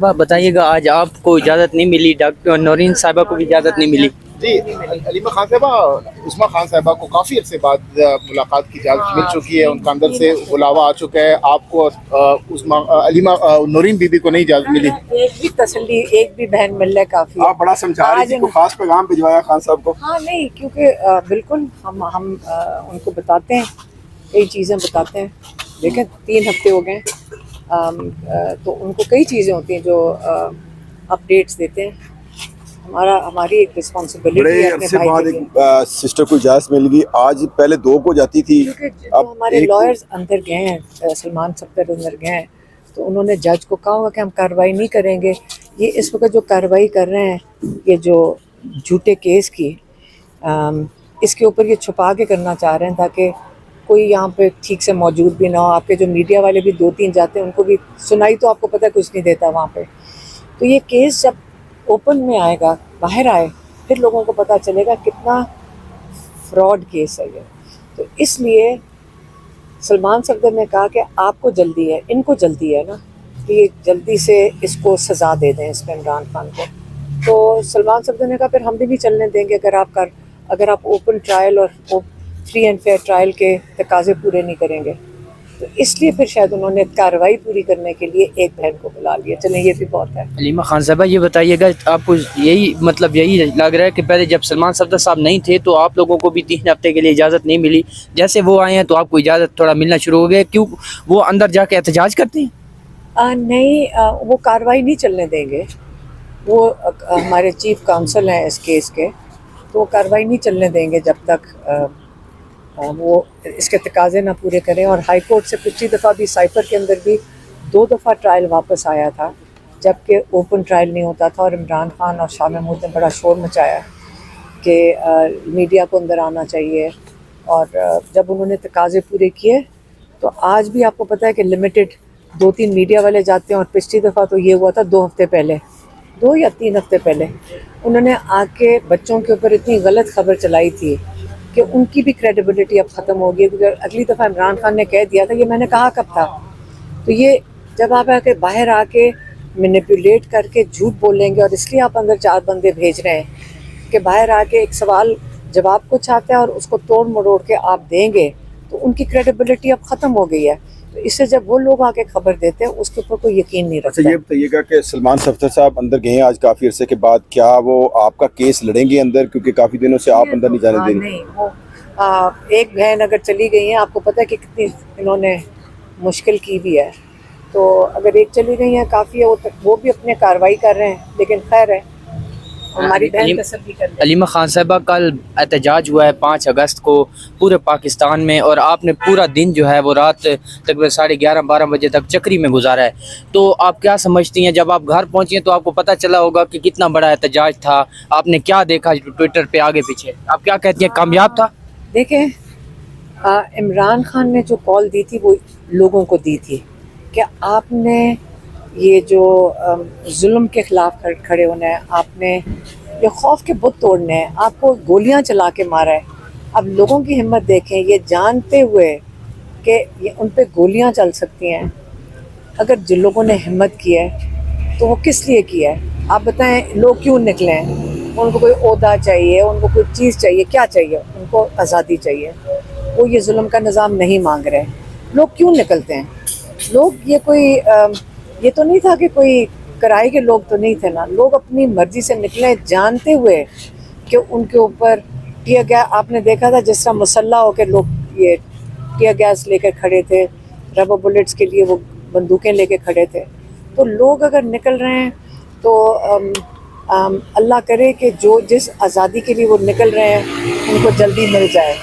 साहबा बताइएगा, आज आपको इजाज़त नहीं मिली, डॉक्टर नौरीन साहिबा को भी इजाज़त नहीं मिली। जी, अलीमा खान साहबा, उस्मा खान साहबा को काफ़ी अरसे बाद मुलाकात की इजाज़त मिल चुकी है, उनका अंदर से बुलावा आ चुका है। आपको उस्मा अलीमा नौरीन बीबी को नहीं इजाज़त मिली। एक भी तसल्ली, एक भी बहन मिल है काफी है। आप बड़ा समझा रही थी, कोई खास पैगाम भिजवाया खान साहब को? हाँ नहीं, क्योंकि बिल्कुल हम उनको बताते हैं, कई चीज़ें बताते हैं। देखें 3 हफ्ते हो गए, तो उनको कई चीज़ें होती हैं जो अपडेट्स देते हैं। हमारी एक रिस्पॉन्सिबिलिटी बड़े है अपने अरसे भाई बाद के लिए। एक सिस्टर को इजाज़त मिल गई। आज पहले 2 को जाती थी, क्योंकि जो अब हमारे एक लॉयर्स अंदर गए हैं, सलमान सफदर अंदर गए हैं, तो उन्होंने जज को कहा होगा कि हम कार्रवाई नहीं करेंगे। ये इस वक्त जो कार्रवाई कर रहे हैं, ये जो झूठे केस की, इसके ऊपर ये छुपा के करना चाह रहे हैं ताकि कोई यहाँ पे ठीक से मौजूद भी ना हो। आपके जो मीडिया वाले भी 2-3 जाते हैं, उनको भी सुनाई तो आपको पता है कुछ नहीं देता वहाँ पे। तो ये केस जब ओपन में आएगा, बाहर आए, फिर लोगों को पता चलेगा कितना फ्रॉड केस है ये। तो इसलिए सलमान सफदर ने कहा कि आपको जल्दी है, इनको जल्दी है ना, कि ये जल्दी से इसको सज़ा दे दें, इसमें इमरान खान को। तो सलमान सफदर ने कहा फिर हम भी नहीं चलने देंगे अगर आप ओपन ट्रायल और फ्री एंड फेयर ट्रायल के तकाजे पूरे नहीं करेंगे। तो इसलिए फिर शायद उन्होंने कार्रवाई पूरी करने के लिए एक बहन को बुला लिया। चलें, ये भी बहुत है। अलीमा खान साहबा ये बताइएगा, आपको यही लग रहा है कि पहले जब सलमान सफदर साहब नहीं थे तो आप लोगों को भी 3 हफ्ते के लिए इजाज़त नहीं मिली, जैसे वो आए हैं तो आपको इजाज़त थोड़ा मिलना शुरू हो गया, क्यों वो अंदर जाके एहतजाज करते हैं? नहीं, वो कार्रवाई नहीं चलने देंगे। वो हमारे चीफ काउंसिल हैं इस केस के, तो वो कार्रवाई नहीं चलने देंगे जब तक वो इसके तकाजे ना पूरे करें। और हाई कोर्ट से पिछली दफ़ा भी साइफर के अंदर भी 2 दफ़ा ट्रायल वापस आया था, जबकि ओपन ट्रायल नहीं होता था। और इमरान खान और शाह महमूद ने बड़ा शोर मचाया कि मीडिया को अंदर आना चाहिए। और जब उन्होंने तकाजे पूरे किए तो आज भी आपको पता है कि लिमिटेड 2-3 मीडिया वाले जाते हैं। और पिछली दफ़ा तो ये हुआ था 2 हफ्ते पहले, 2 या 3 हफ्ते पहले, उन्होंने आके बच्चों के ऊपर इतनी गलत खबर चलाई थी कि उनकी भी क्रेडिबिलिटी अब ख़त्म हो गई। क्योंकि अगली दफ़ा इमरान खान ने कह दिया था, ये मैंने कहा कब था। तो ये जब आप आके बाहर आके मैनिपुलेट करके झूठ बोलेंगे, और इसलिए आप अंदर 4 बंदे भेज रहे हैं कि बाहर आके एक सवाल जवाब कुछ आता है और उसको तोड़ मरोड़ के आप देंगे, तो उनकी क्रेडिबिलिटी अब ख़त्म हो गई है। तो इससे जब वो लोग आके खबर देते हैं, उसके ऊपर कोई यकीन नहीं रखता। अच्छा ये बताइएगा कि सलमान सफदर साहब अंदर गए हैं आज काफ़ी अरसे के बाद, क्या वो आपका केस लड़ेंगे अंदर, क्योंकि काफ़ी दिनों से आप अंदर नहीं जाने दे रही? नहीं, वो एक बहन अगर चली गई है, आपको पता है कि कितनी इन्होंने मुश्किल की भी है। तो अगर एक चली गई है काफ़ी है, वो भी अपने कार्रवाई कर रहे हैं, लेकिन खैर है, हमारी बहन तसल्ली कर ले। अलीमा खान साहबा कल एहतजाज हुआ है 5 अगस्त को पूरे पाकिस्तान में, और आपने पूरा दिन जो है वो रात तकरीबन 11:30-12 बजे तक चक्री में गुजारा है। तो आप क्या समझती हैं, जब आप घर पहुंची हैं तो आपको पता चला होगा कि कितना बड़ा एहतजाज था, आपने क्या देखा ट्विटर पे आगे पीछे, आप क्या कहती हैं, कामयाब था? देखें, इमरान खान ने जो कॉल दी थी वो लोगों को दी थी कि आपने ये जो जुल्म के ख़िलाफ़ खड़े होना है, आपने ये खौफ के बुत तोड़ने हैं, आपको गोलियां चला के मारा है। अब लोगों की हिम्मत देखें, ये जानते हुए कि ये उन पे गोलियां चल सकती हैं, अगर जिन लोगों ने हिम्मत की है तो वो किस लिए किया है? आप बताएं, लोग क्यों निकले हैं? उनको कोई ओहदा चाहिए, उनको कोई चीज़ चाहिए, क्या चाहिए उनको? आज़ादी चाहिए। वो ये जुल्म का निज़ाम नहीं मांग रहे। लोग क्यों निकलते हैं? लोग ये तो नहीं था कि कोई कराए के लोग तो नहीं थे ना, लोग अपनी मर्ज़ी से निकले, जानते हुए कि उनके ऊपर टियर गैस, आपने देखा था जिस तरह मुसल्ला होकर लोग ये टियर गैस लेकर खड़े थे, रबर बुलेट्स के लिए वो बंदूकें लेके खड़े थे। तो लोग अगर निकल रहे हैं तो अल्लाह करे कि जो जिस आज़ादी के लिए वो निकल रहे हैं उनको जल्दी मिल जाए।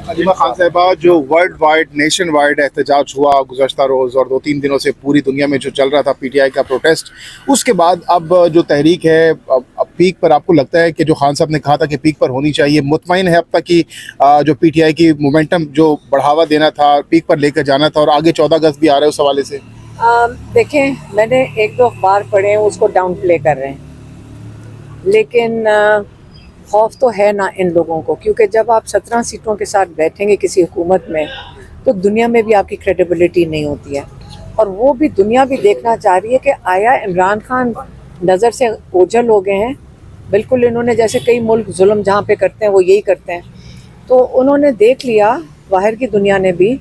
अलीमा खान साहबा, जो वर्ल्ड वाइड नेशन वाइड एहतजाज हुआ गुज़श्ता रोज़ और 2-3 दिनों से पूरी दुनिया में जो चल रहा था PTI का प्रोटेस्ट, उसके बाद अब जो तहरीक है अब पीक पर, आपको लगता है कि जो खान साहब ने कहा था कि पीक पर होनी चाहिए, मुतमईन है अब तक कि जो PTI की मोमेंटम जो बढ़ावा देना था, पीक पर लेकर जाना था, और आगे 14 अगस्त भी आ रहे हैं उस हवाले से? देखें, मैंने 1-2 अखबार पढ़े हैं, उसको डाउन प्ले कर रहे हैं, लेकिन खौफ तो है ना इन लोगों को, क्योंकि जब आप 17 सीटों के साथ बैठेंगे किसी हुकूमत में, तो दुनिया में भी आपकी क्रेडिबिलिटी नहीं होती है। اور وہ بھی دنیا بھی دیکھنا چاہ رہی ہے کہ آیا عمران خان نظر سے اوجھل ہو گئے ہیں. بالکل انہوں نے جیسے کئی ملک ظلم جہاں پہ کرتے ہیں وہ یہی کرتے ہیں, تو انہوں نے دیکھ لیا باہر کی دنیا نے بھی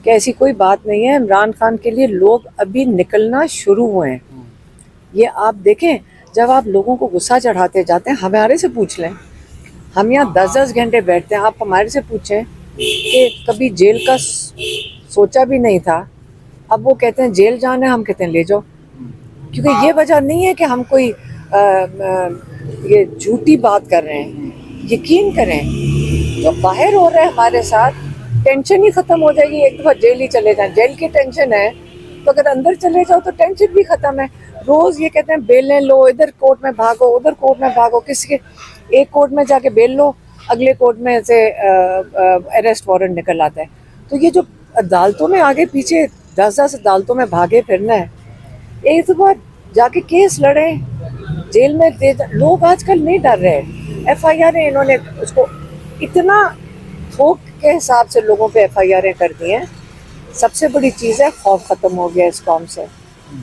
کہ ایسی کوئی بات نہیں ہے. عمران خان کے لیے لوگ ابھی نکلنا شروع ہوئے ہیں. یہ آپ دیکھیں, جب آپ لوگوں کو غصہ چڑھاتے جاتے ہیں, ہمارے سے پوچھ لیں, ہم یہاں 10 گھنٹے بیٹھتے ہیں, آپ ہمارے سے پوچھیں کہ کبھی جیل کا سوچا بھی نہیں تھا, اب وہ کہتے ہیں جیل جانا ہے, ہم کہتے ہیں لے جاؤ. کیونکہ یہ وجہ نہیں ہے کہ ہم کوئی یہ جھوٹی بات کر رہے ہیں. یقین کریں جو باہر ہو رہا ہے ہمارے ساتھ, ٹینشن ہی ختم ہو جائے گی. ایک دفعہ جیل ہی چلے جائیں, جیل کی ٹینشن ہے, تو اگر اندر چلے جاؤ تو ٹینشن بھی ختم ہے. روز یہ کہتے ہیں بیلیں لو, ادھر کورٹ میں بھاگو, ادھر کورٹ میں بھاگو, کسی کے ایک کورٹ میں جا کے بیل لو, اگلے کورٹ میں سے اریسٹ وارنٹ نکل آتا ہے. تو یہ جو عدالتوں میں آگے پیچھے 10 عدالتوں میں بھاگے پھرنا ہے, ایک دفعہ جا کے کیس لڑیں, جیل میں لوگ آج کل نہیں ڈر رہے. ایف آئی آریں انہوں نے اس کو اتنا تھوک کے حساب سے لوگوں پہ ایف آئی آریں کر دی ہیں. سب سے بڑی چیز ہے خوف ختم ہو گیا اس قوم سے.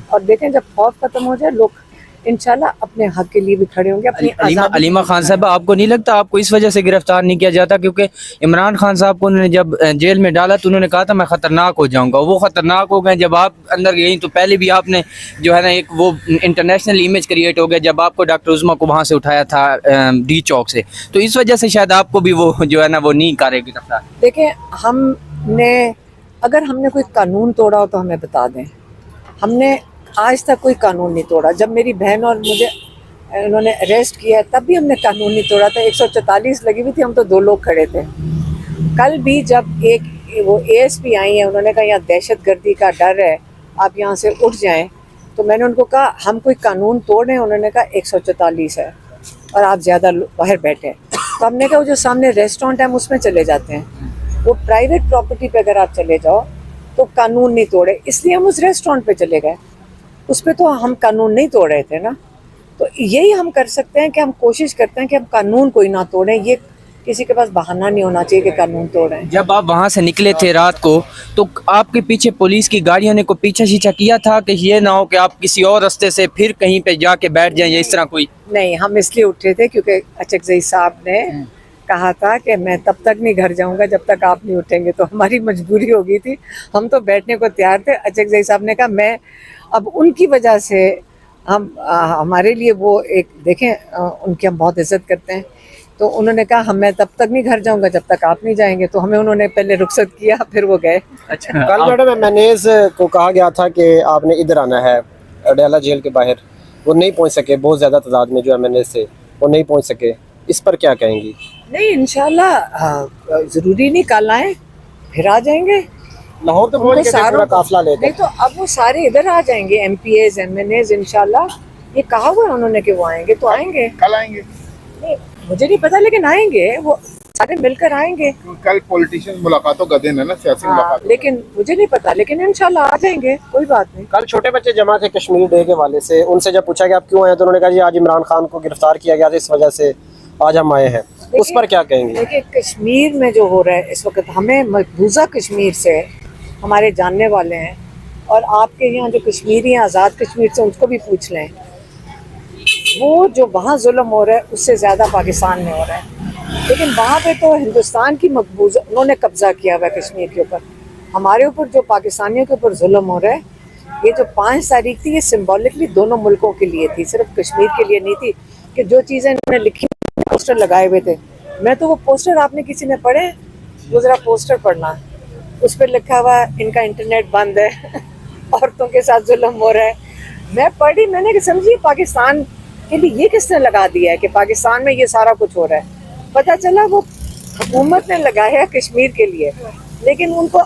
اور دیکھیں جب خوف ختم ہو جائے لوگ انشاءاللہ اپنے حق کے لیے بھی کھڑے ہوں گے. اپنی آزادی. علیمہ خان صاحب, آپ کو نہیں لگتا آپ کو اس وجہ سے گرفتار نہیں کیا جاتا کیونکہ عمران خان صاحب کو انہوں نے جب جیل میں ڈالا تو انہوں نے کہا تھا میں خطرناک ہو جاؤں گا, وہ خطرناک ہو گئے. جب آپ اندر گئیں تو پہلے بھی آپ نے جو ہے نا ایک وہ انٹرنیشنل امیج کریٹ ہو گیا جب آپ کو ڈاکٹر عظمیٰ کو وہاں سے اٹھایا تھا ڈی چوک سے, تو اس وجہ سے شاید آپ کو بھی وہ جو ہے نا وہ نہیں کرے گرفتار. دیکھیں ہم نے اگر ہم نے کوئی قانون توڑا ہو تو ہمیں بتا دیں. ہم نے آج تک کوئی قانون نہیں توڑا. جب میری بہن اور مجھے انہوں نے اریسٹ کیا تب بھی ہم نے قانون نہیں توڑا تھا. 144 لگی ہوئی تھی, ہم تو 2 لوگ کھڑے تھے. کل بھی جب ایک وہ اے ایس پی آئی ہیں, انہوں نے کہا یہاں دہشت گردی کا ڈر ہے, آپ یہاں سے اٹھ جائیں, تو میں نے ان کو کہا ہم کوئی قانون توڑیں. انہوں نے کہا 144 ہے اور آپ زیادہ باہر بیٹھے. تو ہم نے کہا وہ جو سامنے ریسٹورینٹ ہے ہم اس میں چلے جاتے ہیں. وہ پرائیویٹ پراپرٹی پہ اگر آپ چلے جاؤ تو قانون نہیں توڑے, اس لیے ہم اس ریسٹورینٹ پہ چلے گئے. اس پہ تو ہم قانون نہیں توڑ رہے تھے نا. تو یہی ہم کر سکتے ہیں کہ ہم کوشش کرتے ہیں کہ ہم قانون کوئی نہ توڑیں. یہ کسی کے پاس بہانہ نہیں ہونا چاہیے کہ قانون توڑیں. جب آپ وہاں سے نکلے تھے رات کو تو آپ کے پیچھے پولیس کی گاڑیوں نے کوئی پیچھا شیچھا کیا تھا کہ یہ نہ ہو کہ آپ کسی اور راستے سے پھر کہیں پہ جا کے بیٹھ جائیں یا اس طرح کوئی؟ نہیں, ہم اس لیے اٹھے تھے کیونکہ اچکزئی صاحب نے کہا تھا کہ میں تب تک نہیں گھر جاؤں گا جب تک آپ نہیں اٹھیں گے. تو ہماری مجبوری ہو گئی تھی, ہم تو بیٹھنے کو تیار تھے. اچکزئی صاحب نے کہا میں اب ان کی وجہ سے ہمارے لیے وہ ایک دیکھیں ان کی ہم بہت عزت کرتے ہیں, تو انہوں نے کہا میں تب تک نہیں گھر جاؤں گا جب تک آپ نہیں جائیں گے. تو ہمیں انہوں نے پہلے رخصت کیا, پھر وہ گئے. اچھا, کل میڈم مینیز کو کہا گیا تھا کہ آپ نے ادھر آنا ہے اڈیالہ جیل کے باہر, وہ نہیں پہنچ سکے. بہت زیادہ تعداد میں جو مینیز تھے وہ نہیں پہنچ سکے, اس پر کیا کہیں گی؟ نہیں انشاءاللہ ضروری نہیں کل آئیں, پھر آ جائیں گے. لاہور تو پہنچ کے پورا قافلہ لیتے نہیں تو اب وہ سارے ادھر آ جائیں گے, M P As M N As انشاءاللہ. یہ کہا ہوا ہے انہوں نے کہ وہ آئیں گے, تو آئیں گے. کل آئیں گے. نہیں مجھے نہیں پتا, لیکن آئیں گے, وہ سارے مل کر آئیں گے. کل پولیٹیشین ملاقاتوں کا دن ہے نا, سیاسی ملاقات. لیکن مجھے نہیں پتا, لیکن انشاءاللہ آ جائیں گے, کوئی بات نہیں. کل چھوٹے بچے جمع تھے کشمیر ڈے کے والے سے, ان سے جب پوچھا کہ آپ کیوں آئے تو انہوں نے کہا جی آج عمران خان کو گرفتار کیا گیا تھا اس وجہ سے آج ہم آئے ہیں. اس پر کیا کہیں گے؟ دیکھیے کشمیر میں جو ہو رہا ہے اس وقت, ہمیں مقبوضہ کشمیر سے ہمارے جاننے والے ہیں, اور آپ کے یہاں جو کشمیری ہیں آزاد کشمیر سے ان کو بھی پوچھ لیں, وہ جو وہاں ظلم ہو رہا ہے اس سے زیادہ پاکستان میں ہو رہا ہے. لیکن وہاں پہ تو ہندوستان کی مقبوضہ انہوں نے قبضہ کیا ہوا ہے کشمیر کے اوپر. ہمارے اوپر جو پاکستانیوں کے اوپر ظلم ہو رہا ہے, یہ جو 5 تاریخ تھی یہ سمبولکلی دونوں ملکوں کے لیے تھی, صرف کشمیر کے لیے نہیں تھی. کہ جو چیزیں انہوں نے لکھی پوسٹر لگائے ہوئے تھے, میں تو وہ پوسٹر آپ نے کسی نے پڑھے, وہ ذرا پوسٹر پڑھنا, اس پہ لکھا ہوا ان کا انٹرنیٹ بند ہے, عورتوں کے ساتھ ظلم ہو رہا ہے. میں پڑھی, میں نے کہ سمجھی پاکستان کے لیے یہ کس نے لگا دیا ہے کہ پاکستان میں یہ سارا کچھ ہو رہا ہے. پتہ چلا وہ حکومت نے لگایا ہے کشمیر کے لیے, لیکن ان کو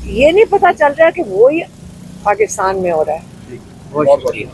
یہ نہیں پتہ چل رہا کہ وہی پاکستان میں ہو رہا ہے. بہت شکریہ.